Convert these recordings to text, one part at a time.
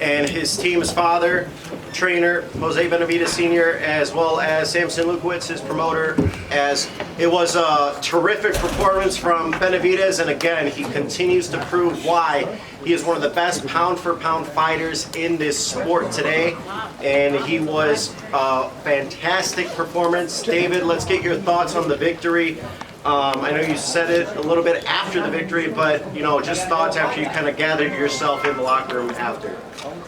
and his team's father, trainer, Jose Benavidez Sr., as well as Samson Lukowitz, his promoter. As it was a terrific performance from Benavidez, and again, he continues to prove why he is one of the best pound-for-pound fighters in this sport today, and he was a fantastic performance. David, let's get your thoughts on the victory. I know you said it a little bit after the victory, but you know, just thoughts after you kind of gathered yourself in the locker room after.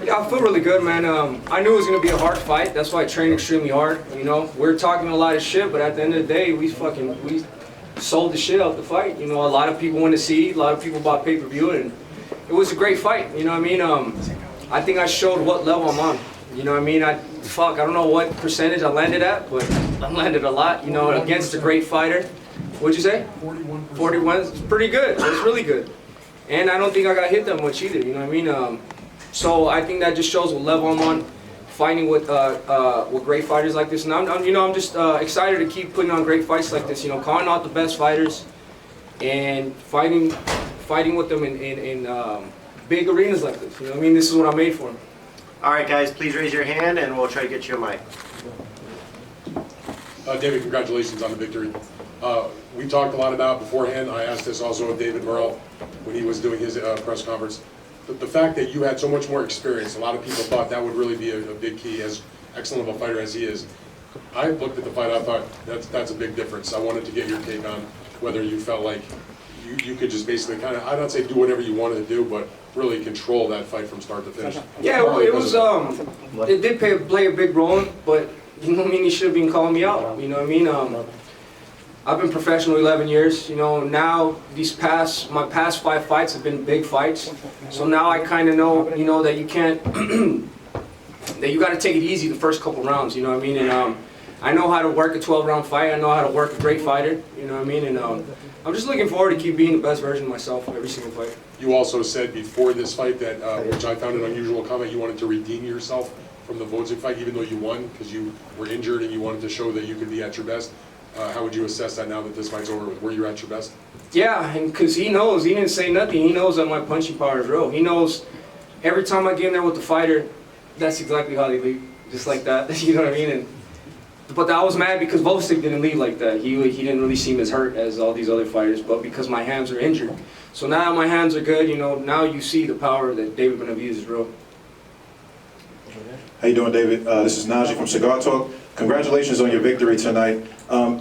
Yeah, I feel really good, man. I knew it was going to be a hard fight. That's why I trained extremely hard. You know, we're talking a lot of shit, but at the end of the day, we sold the shit out the fight. You know, a lot of people went to see, a lot of people bought pay-per-view, and it was a great fight. You know what I mean? I think I showed what level I'm on. You know what I mean? I don't know what percentage I landed at, but I landed a lot. You know, against a great fighter. What'd you say? 41%. 41. It's pretty good. It's really good. And I don't think I got hit that much either. You know what I mean? So I think that just shows what level I'm on, fighting with great fighters like this. And I'm just excited to keep putting on great fights like this. You know, calling out the best fighters and fighting with them in big arenas like this. You know what I mean? This is what I'm made for. All right, guys, please raise your hand, and we'll try to get you a mic. David, congratulations on the victory. We talked a lot about beforehand. I asked this also of David Morrell when he was doing his press conference. The fact that you had so much more experience, a lot of people thought that would really be a big key, as excellent of a fighter as he is. I looked at the fight, I thought that's a big difference. I wanted to get your take on whether you felt like you could just basically kind of, I'd not say do whatever you wanted to do, but really control that fight from start to finish. Yeah, it was, it did play a big role, but you know what I mean, he should have been calling me out, you know what I mean? I've been professional 11 years, you know, now my past 5 fights have been big fights. So now I kind of know, you know, that you can't, that you got to take it easy the first couple rounds, you know what I mean? And I know how to work a 12-round fight. I know how to work a great fighter, you know what I mean? And I'm just looking forward to keep being the best version of myself every single fight. You also said before this fight that, which I found an unusual comment, you wanted to redeem yourself from the bruising fight, even though you won, because you were injured and you wanted to show that you could be at your best. How would you assess that now that this fight's over with? Were you at your best? Yeah, and because he knows, he didn't say nothing. He knows that my punching power is real. He knows every time I get in there with the fighter, that's exactly how they leave, just like that. You know what I mean? But I was mad because Volsik didn't leave like that. He didn't really seem as hurt as all these other fighters, but because my hands are injured. So now my hands are good, you know, now you see the power that David Benavidez is real. How you doing, David? This is Najee from Cigar Talk. Congratulations on your victory tonight.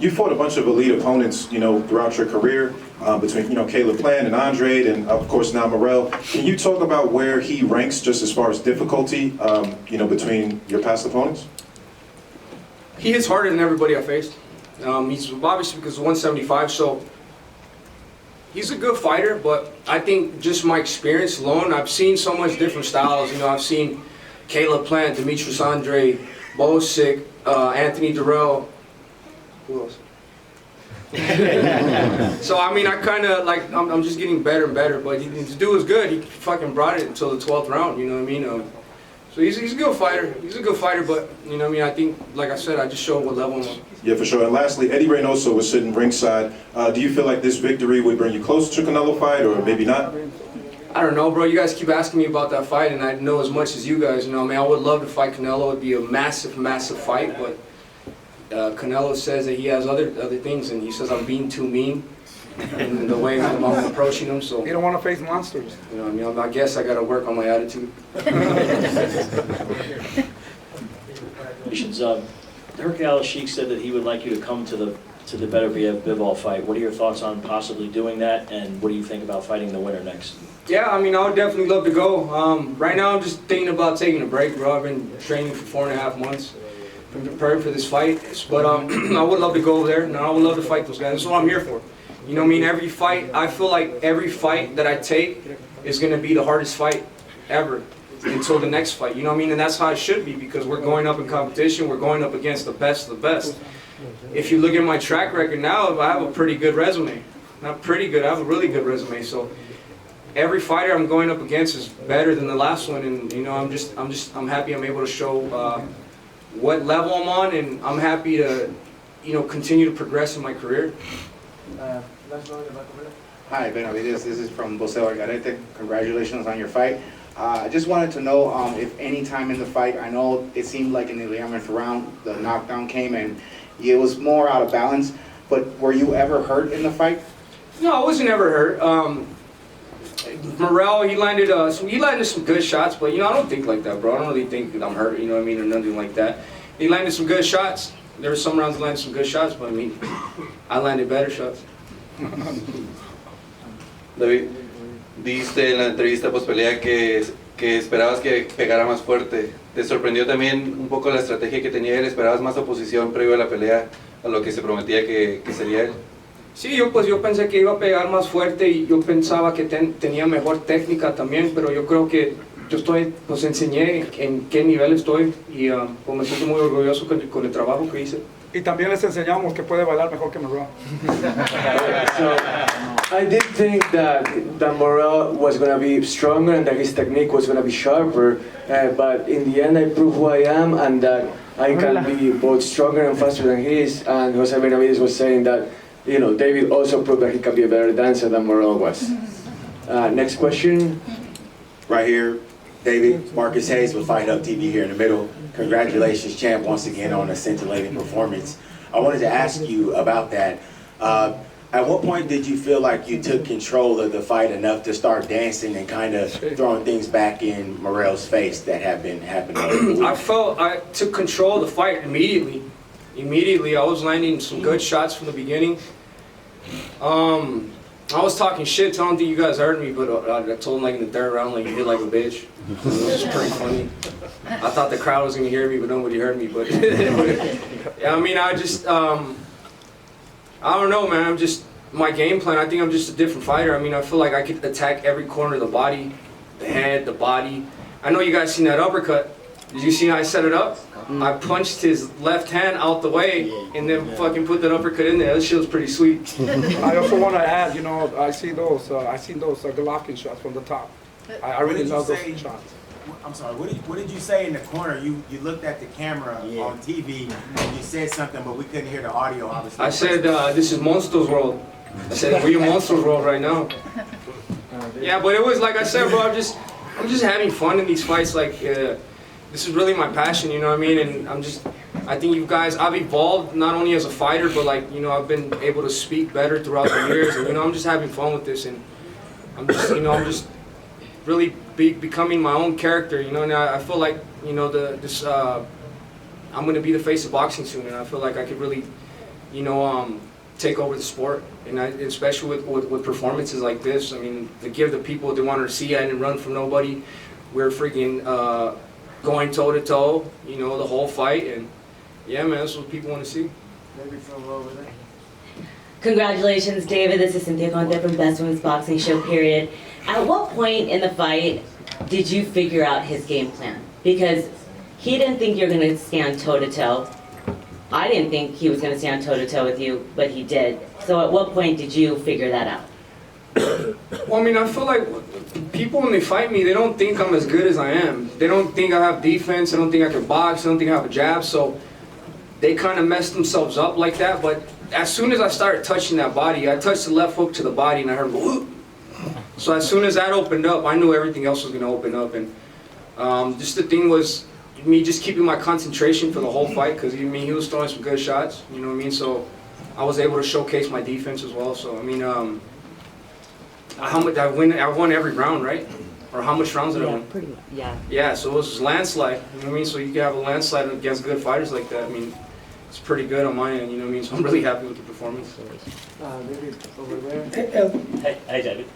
You fought a bunch of elite opponents, you know, throughout your career, between, you know, Caleb Plant and Andre, and of course now Morrell. Can you talk about where he ranks just as far as difficulty, you know, between your past opponents? He hits harder than everybody I faced. He's obviously because of 175, so he's a good fighter, but I think just my experience alone, I've seen so much different styles. You know, I've seen Caleb Plant, Demetrius Andre, Bosick, Anthony Durrell. Who else? So I mean, I kind of like I'm just getting better and better. But the dude was good. He fucking brought it until the 12th round. You know what I mean? So he's a good fighter. He's a good fighter. But you know what I mean? I think, like I said, I just showed what level I'm on. Yeah, for sure. And lastly, Eddie Reynoso was sitting ringside. Do you feel like this victory would bring you closer to Canelo fight, or maybe not? I don't know, bro. You guys keep asking me about that fight, and I know as much as you guys. You know, I mean, I would love to fight Canelo. It'd be a massive, massive fight. But Canelo says that he has other things, and he says I'm being too mean in the way I'm approaching him. So you don't want to face monsters. You know, what I mean, I guess I got to work on my attitude. Hercules Sheik said that he would like you to come to the Benavidez Bivol fight. What are your thoughts on possibly doing that, and what do you think about fighting the winner next? Yeah, I mean, I would definitely love to go. Right now, I'm just thinking about taking a break, bro. I've been training for 4.5 months, been preparing for this fight. But I would love to go over there, and I would love to fight those guys. That's what I'm here for. You know what I mean? Every fight, I feel like every fight that I take is going to be the hardest fight ever until the next fight. You know what I mean? And that's how it should be, because we're going up in competition. We're going up against the best of the best. If you look at my track record now, I have a pretty good resume. Not pretty good, I have a really good resume. So every fighter I'm going up against is better than the last one, and you know, I'm happy I'm able to show what level I'm on, and I'm happy to, you know, continue to progress in my career. Hi, Benavidez. This is from Jose Orgarete. Congratulations on your fight. I just wanted to know if any time in the fight, I know it seemed like in the 11th round, the knockdown came and it was more out of balance, but were you ever hurt in the fight? No, I wasn't ever hurt. Morrell, he landed some good shots, but I don't think like that, bro. I don't really think that I'm hurt, you know what I mean, or nothing like that. He landed some good shots. There were some rounds he landed some good shots, but I landed better shots. David, dijiste en la entrevista post pelea que esperabas que pegara más fuerte. ¿Te sorprendió también un poco la estrategia que tenía él? ¿Esperabas más oposición previo a la pelea a lo que se prometía que sería él? Sí, yo pensé que iba a pegar más fuerte y yo pensaba que tenía mejor técnica también, pero yo creo que pues enseñé en qué nivel estoy y pues me siento muy orgulloso con el trabajo que hice. Y también les enseñamos que puede bailar mejor que Morrell. So, I did think that Morrell was going to be stronger and that his technique was going to be sharper, but in the end I proved who I am and that I can be both stronger and faster than he is. And Jose Benavidez was saying that, David also proved that he can be a better dancer than Morrell was. Next question. Right here, David, Marcus Hayes with Fight Hub TV here in the middle. Congratulations, champ, once again on a scintillating performance. I wanted to ask you about that. At what point did you feel like you took control of the fight enough to start dancing and kind of throwing things back in Morrell's face that have been happening? I felt I took control of the fight immediately. Immediately, I was landing some good shots from the beginning. I was talking shit, I don't think you guys heard me, but I told him like in the third round, like, you hit like a bitch. It was just pretty funny. I thought the crowd was gonna hear me, but nobody heard me, but yeah, I don't know, man, my game plan, I think I'm just a different fighter. I feel like I could attack every corner of the body, the head, the body. I know you guys seen that uppercut. Did you see how I set it up? I punched his left hand out the way and then fucking put that uppercut in there. That shit was pretty sweet. I also want to add, I seen those Golovkin shots from the top. I really love those shots. I'm sorry, what did you say in the corner? You looked at the camera on TV and you said something, but we couldn't hear the audio, obviously. I said, this is Monstro's world. I said, we're in Monstro's world right now. Yeah, but it was like I said, bro, I'm just having fun in these fights. Like, this is really my passion, you know what I mean? And I think you guys, I've evolved not only as a fighter, but like, I've been able to speak better throughout the years. And, I'm just having fun with this. And I'm just really becoming my own character, and I feel like, I'm going to be the face of boxing soon. And I feel like I could really, take over the sport. And especially with performances like this, to give the people what they wanted to see. I didn't run from nobody. We're freaking going toe-to-toe, the whole fight. And yeah, man, that's what people want to see. Congratulations, David. This is Cynthia Conte from Best Women's Boxing Show, period. At what point in the fight did you figure out his game plan? Because he didn't think you were going to stand toe-to-toe. I didn't think he was going to stand toe-to-toe with you, but he did. So at what point did you figure that out? Well, I feel like people, when they fight me, they don't think I'm as good as I am. They don't think I have defense. They don't think I can box. They don't think I have a jab. So they kind of mess themselves up like that. But as soon as I started touching that body, I touched the left hook to the body and I heard whoop. So as soon as that opened up, I knew everything else was going to open up. And just the thing was me just keeping my concentration for the whole fight, because he was throwing some good shots, you know what I mean? So I was able to showcase my defense as well. So how much I won every round, right? Or how much rounds did I win? Pretty much, yeah. Yeah, so it was landslide, you know what I mean? So you can have a landslide against good fighters like that. It's pretty good on my end, you know what I mean? So I'm really happy with the performance. David, over there. Hey David.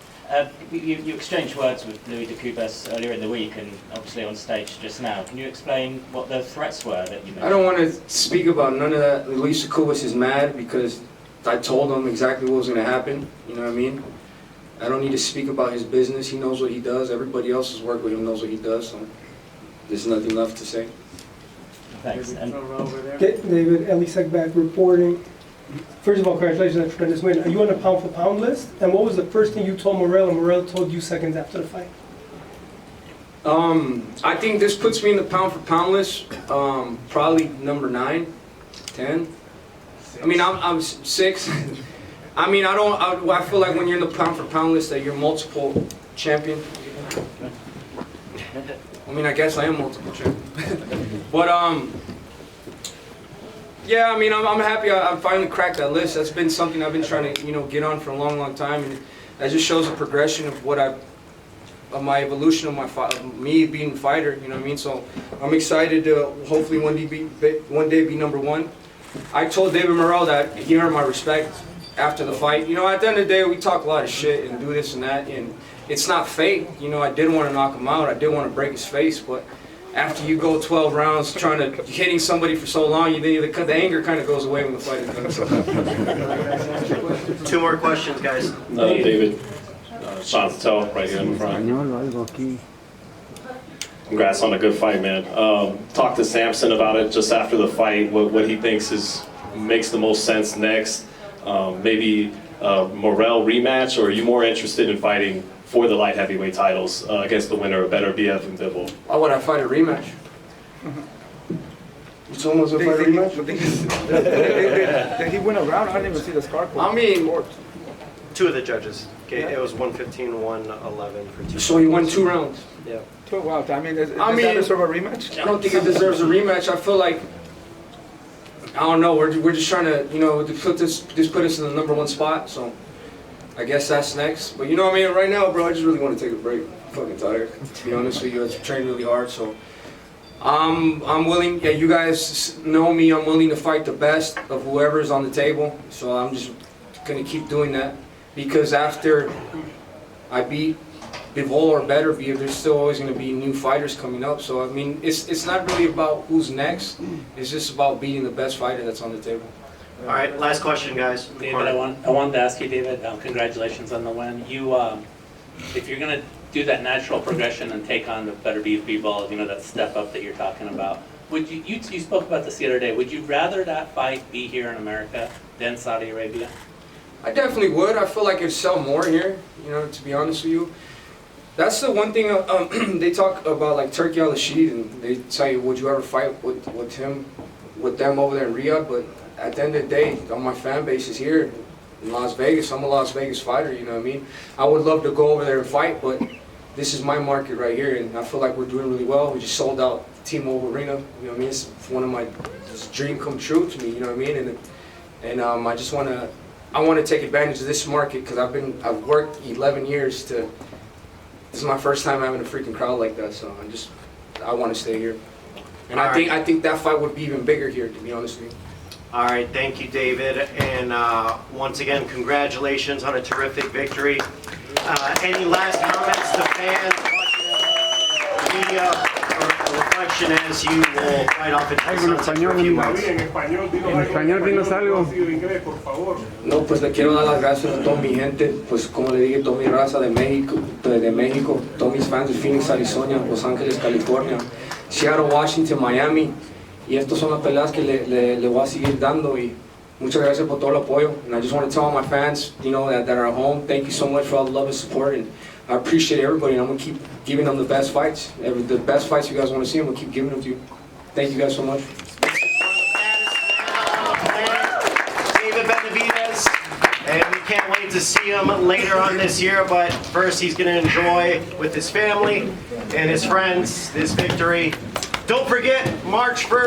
You exchanged words with Louis de Cubas earlier in the week and obviously on stage just now. Can you explain what the threats were that you made? I don't want to speak about none of that. Luis de Cubas is mad because I told him exactly what was going to happen, you know what I mean? I don't need to speak about his business. He knows what he does. Everybody else who's worked with him knows what he does, so there's nothing left to say. Thanks. David, Ellie Segback reporting. First of all, congratulations on a tremendous win. Are you on the pound-for-pound list? And what was the first thing you told Morrell and Morrell told you seconds after the fight? I think this puts me in the pound-for-pound list, probably number 9, 10. I'm 6. I feel like when you're in the pound-for-pound list that you're multiple champion. I mean, I guess I am multiple champ. But yeah, I mean, I'm happy I finally cracked that list. That's been something I've been trying to, get on for a long, long time, and that just shows the progression of of my evolution of me being a fighter. You know what I mean? So I'm excited to hopefully one day be number one. I told David Morrell that he earned my respect after the fight. At the end of the day, we talk a lot of shit and do this and that, and it's not fake. I didn't want to knock him out. I didn't want to break his face, but after you go 12 rounds hitting somebody for so long, the anger kind of goes away when the fight is done. Two more questions, guys. David, Sean Patel, right here in the front. Congrats on a good fight, man. Talk to Samson about it just after the fight, what he thinks makes the most sense next. Maybe Morrell rematch, or are you more interested in fighting for the light heavyweight titles against the winner of Benavidez and Bivol? Why would I fight a rematch? Someone's gonna fight a rematch? Did he win a round? I didn't even see the scar. I mean, two of the judges. Okay, it was 115, 111 for two. So he won 2 rounds. Yeah. 2 rounds. I mean, does that deserve a rematch? I don't think it deserves a rematch. I feel like, I don't know. We're just trying to, to put us in the number 1 spot. So I guess that's next. But I mean, right now, bro, I just really want to take a break. I'm fucking tired, to be honest with you. I've trained really hard, so I'm willing. Yeah, you guys know me. I'm willing to fight the best of whoever's on the table. So I'm just gonna keep doing that, because after I beat Bivol or better, there's still always gonna be new fighters coming up. So I mean, it's not really about who's next. It's just about beating the best fighter that's on the table. All right, last question, guys. David, I wanted to ask you, David, congratulations on the win. You, if you're going to do that natural progression and take on the better beef Bivol, that step up that you're talking about, would you spoke about this the other day, would you rather that fight be here in America than Saudi Arabia? I definitely would. I feel like it'd sell more here, to be honest with you. That's the one thing, they talk about, like Turki Al-Rashid, and they say, would you ever fight with them over there in Riyadh? But at the end of the day, all my fan base is here in Las Vegas. I'm a Las Vegas fighter, you know what I mean? I would love to go over there and fight, but this is my market right here, and I feel like we're doing really well. We just sold out T-Mobile Arena, you know what I mean? It's one of my dream come true to me, you know what I mean? And I just want to take advantage of this market, because I've worked 11 years to. This is my first time having a freaking crowd like that, so I want to stay here, and I think that fight would be even bigger here, to be honest with you. All right, thank you, David, and once again, congratulations on a terrific victory. Any last comments to fans, media, or reflection as you will fight off into the sunset for a few months? No, pues le quiero dar las gracias a toda mi gente, pues como le dije, toda mi raza de México, todos mis fans de Phoenix, Arizona, Los Ángeles, California, Seattle, Washington, Miami. Y estas son las peleas que le voy a seguir dando, y muchas gracias por todo el apoyo. And I just want to tell all my fans, that are at home, thank you so much for all the love and support, and I appreciate everybody, and I'm going to keep giving them the best fights. The best fights you guys want to see, I'm going to keep giving them to you. Thank you guys so much. David Benavidez, and we can't wait to see him later on this year, but first he's going to enjoy with his family and his friends this victory. Don't forget, March 1st.